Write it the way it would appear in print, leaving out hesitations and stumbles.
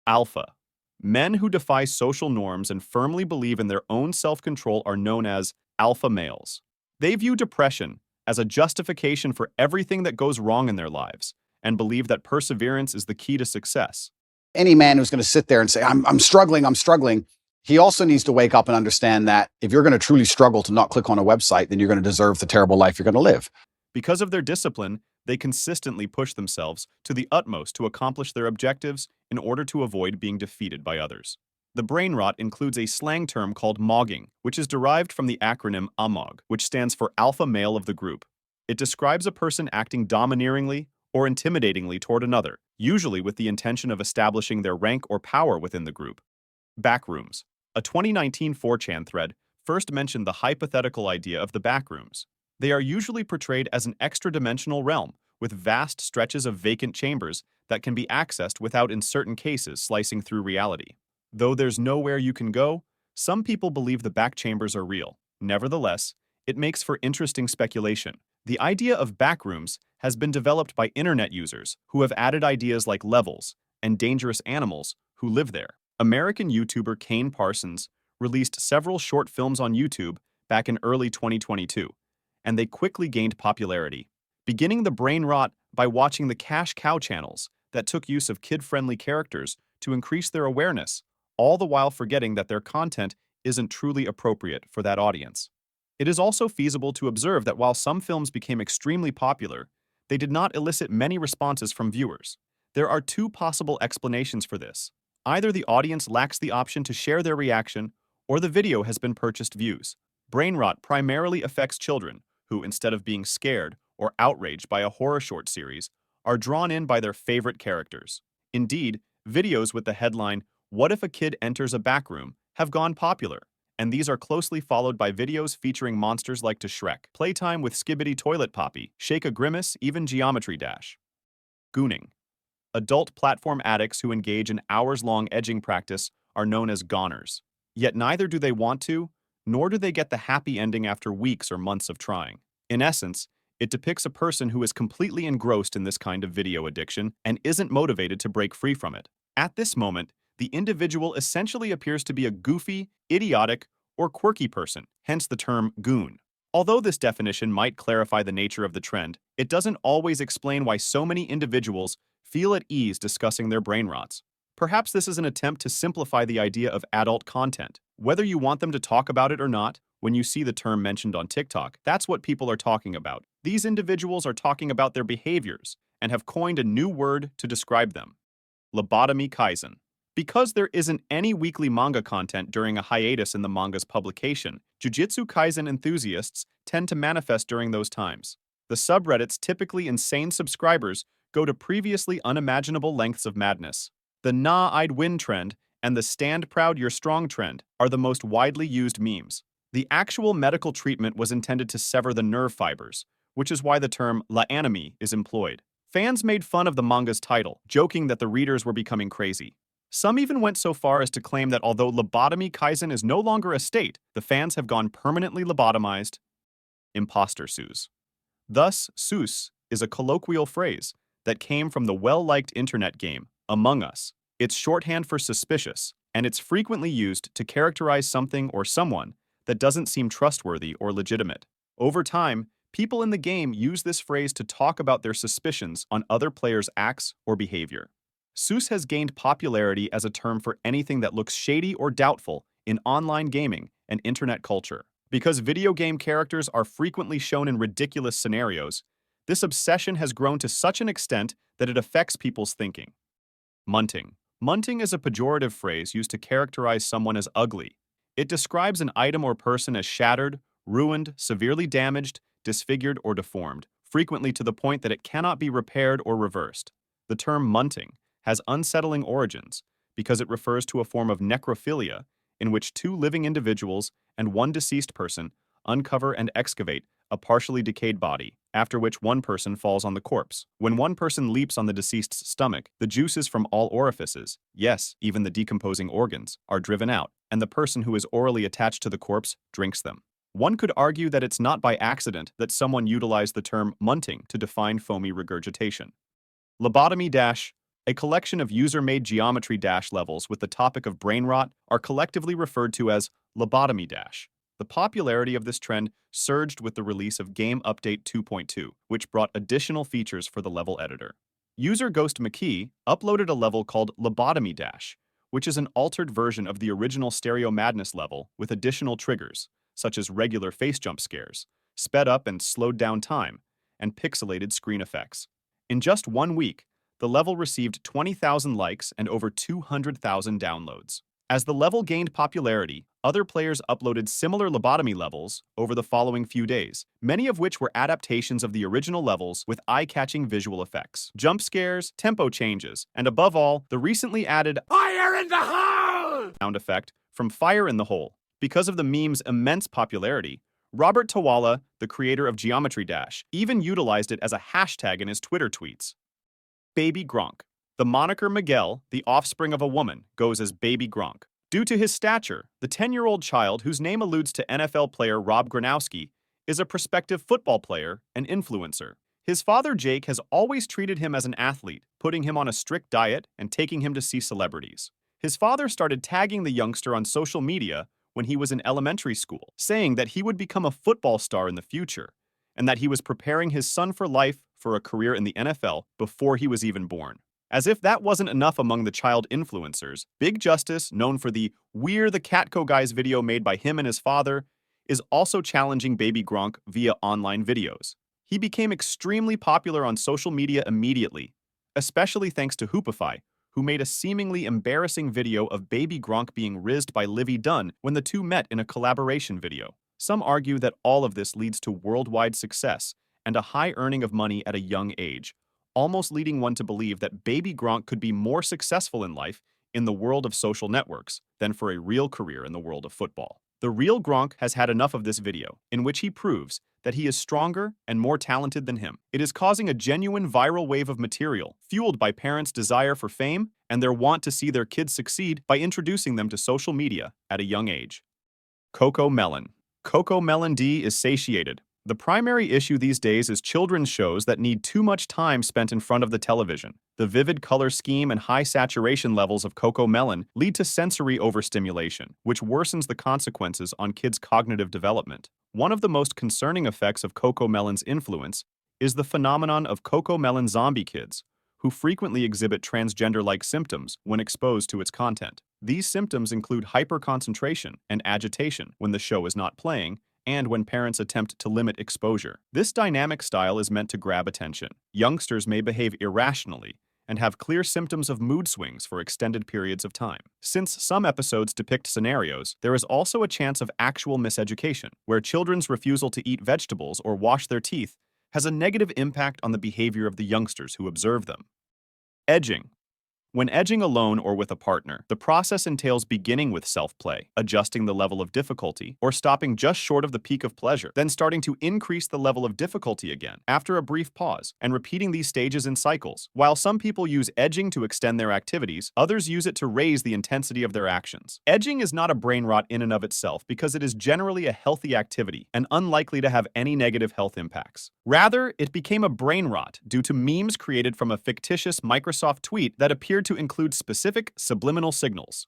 Alpha. Men who defy social norms and firmly believe in their own self-control are known as alpha males. They view depression as a justification for everything that goes wrong in their lives and believe that perseverance is the key to success. Any man who's going to sit there and say, I'm struggling, he also needs to wake up and understand that if you're going to truly struggle to not click on a website, then you're going to deserve the terrible life you're going to live. Because of their discipline, they consistently push themselves to the utmost to accomplish their objectives in order to avoid being defeated by others. The brain rot includes a slang term called mogging, which is derived from the acronym AMOG, which stands for alpha male of the group. It describes a person acting domineeringly or intimidatingly toward another, usually with the intention of establishing their rank or power within the group. Backrooms. A 2019 4chan thread first mentioned the hypothetical idea of the backrooms. They are usually portrayed as an extra-dimensional realm with vast stretches of vacant chambers that can be accessed without, in certain cases, slicing through reality. Though there's nowhere you can go, some people believe the back chambers are real. Nevertheless, it makes for interesting speculation. The idea of backrooms has been developed by internet users who have added ideas like levels and dangerous animals who live there. American YouTuber Kane Parsons released several short films on YouTube back in early 2022, and they quickly gained popularity. Beginning the brain rot by watching the cash cow channels that took use of kid-friendly characters to increase their awareness, all the while forgetting that their content isn't truly appropriate for that audience. It is also feasible to observe that while some films became extremely popular, they did not elicit many responses from viewers. There are two possible explanations for this. Either the audience lacks the option to share their reaction, or the video has been purchased views. Brain rot primarily affects children, who, instead of being scared or outraged by a horror short series, are drawn in by their favorite characters. Indeed, videos with the headline, "What if a kid enters a backroom?" have gone popular, and these are closely followed by videos featuring monsters like to Shrek, Playtime with Skibidi Toilet Poppy, Shake a Grimace, even Geometry Dash. Gooning. Adult platform addicts who engage in hours-long edging practice are known as goners. Yet neither do they want to, nor do they get the happy ending after weeks or months of trying. In essence, it depicts a person who is completely engrossed in this kind of video addiction and isn't motivated to break free from it. At this moment, the individual essentially appears to be a goofy, idiotic, or quirky person, hence the term goon. Although this definition might clarify the nature of the trend, it doesn't always explain why so many individuals feel at ease discussing their brain rots. Perhaps this is an attempt to simplify the idea of adult content. Whether you want them to talk about it or not, when you see the term mentioned on TikTok, that's what people are talking about. These individuals are talking about their behaviors and have coined a new word to describe them: Lobotomy Kaisen. Because there isn't any weekly manga content during a hiatus in the manga's publication, Jujutsu Kaisen enthusiasts tend to manifest during those times. The subreddit's typically insane subscribers go to previously unimaginable lengths of madness. The "Nah, I'd win" trend and the "Stand proud, you're strong" trend are the most widely used memes. The actual medical treatment was intended to sever the nerve fibers, which is why the term la anime is employed. Fans made fun of the manga's title, joking that the readers were becoming crazy. Some even went so far as to claim that although Lobotomy Kaisen is no longer a state, the fans have gone permanently lobotomized. Imposter Sus. Thus, Sus is a colloquial phrase that came from the well-liked internet game Among Us. It's shorthand for suspicious, and it's frequently used to characterize something or someone that doesn't seem trustworthy or legitimate. Over time, people in the game use this phrase to talk about their suspicions on other players' acts or behavior. Sus has gained popularity as a term for anything that looks shady or doubtful in online gaming and internet culture. Because video game characters are frequently shown in ridiculous scenarios, this obsession has grown to such an extent that it affects people's thinking. Munting. Munting is a pejorative phrase used to characterize someone as ugly. It describes an item or person as shattered, ruined, severely damaged, disfigured, or deformed, frequently to the point that it cannot be repaired or reversed. The term munting has unsettling origins because it refers to a form of necrophilia in which two living individuals and one deceased person uncover and excavate a partially decayed body, after which one person falls on the corpse. When one person leaps on the deceased's stomach, the juices from all orifices, yes, even the decomposing organs, are driven out, and the person who is orally attached to the corpse drinks them. One could argue that it's not by accident that someone utilized the term munting to define foamy regurgitation. Lobotomy Dash A collection of user-made geometry dash levels with the topic of brain rot are collectively referred to as Lobotomy Dash. The popularity of this trend surged with the release of Game Update 2.2, which brought additional features for the level editor. User Ghost McKee uploaded a level called Lobotomy Dash, which is an altered version of the original Stereo Madness level with additional triggers, such as regular face jump scares, sped up and slowed down time, and pixelated screen effects. In just 1 week, the level received 20,000 likes and over 200,000 downloads. As the level gained popularity, other players uploaded similar lobotomy levels over the following few days, many of which were adaptations of the original levels with eye-catching visual effects, jump scares, tempo changes, and above all, the recently added "Fire in the Hole" sound effect from Fire in the Hole. Because of the meme's immense popularity, Robert Tawala, the creator of Geometry Dash, even utilized it as a hashtag in his Twitter tweets. Baby Gronk. The moniker Miguel, the offspring of a woman, goes as Baby Gronk. Due to his stature, the 10-year-old child, whose name alludes to NFL player Rob Gronkowski, is a prospective football player and influencer. His father Jake has always treated him as an athlete, putting him on a strict diet and taking him to see celebrities. His father started tagging the youngster on social media when he was in elementary school, saying that he would become a football star in the future, and that he was preparing his son for life for a career in the NFL before he was even born. As if that wasn't enough among the child influencers, Big Justice, known for the "We're the Catco Guys" video made by him and his father, is also challenging Baby Gronk via online videos. He became extremely popular on social media immediately, especially thanks to Hoopify, who made a seemingly embarrassing video of Baby Gronk being rizzed by Livy Dunn when the two met in a collaboration video. Some argue that all of this leads to worldwide success and a high earning of money at a young age, almost leading one to believe that Baby Gronk could be more successful in life in the world of social networks than for a real career in the world of football. The real Gronk has had enough of this video, in which he proves that he is stronger and more talented than him. It is causing a genuine viral wave of material, fueled by parents' desire for fame and their want to see their kids succeed by introducing them to social media at a young age. Cocomelon. Cocomelon D is satiated. The primary issue these days is children's shows that need too much time spent in front of the television. The vivid color scheme and high saturation levels of Cocomelon lead to sensory overstimulation, which worsens the consequences on kids' cognitive development. One of the most concerning effects of Cocomelon's influence is the phenomenon of Cocomelon zombie kids, who frequently exhibit transgender-like symptoms when exposed to its content. These symptoms include hyperconcentration and agitation when the show is not playing, and when parents attempt to limit exposure. This dynamic style is meant to grab attention. Youngsters may behave irrationally and have clear symptoms of mood swings for extended periods of time. Since some episodes depict scenarios, there is also a chance of actual miseducation, where children's refusal to eat vegetables or wash their teeth has a negative impact on the behavior of the youngsters who observe them. Edging. When edging alone or with a partner, the process entails beginning with self-play, adjusting the level of difficulty, or stopping just short of the peak of pleasure, then starting to increase the level of difficulty again after a brief pause, and repeating these stages in cycles. While some people use edging to extend their activities, others use it to raise the intensity of their actions. Edging is not a brain rot in and of itself because it is generally a healthy activity and unlikely to have any negative health impacts. Rather, it became a brain rot due to memes created from a fictitious Microsoft tweet that appeared to include specific subliminal signals.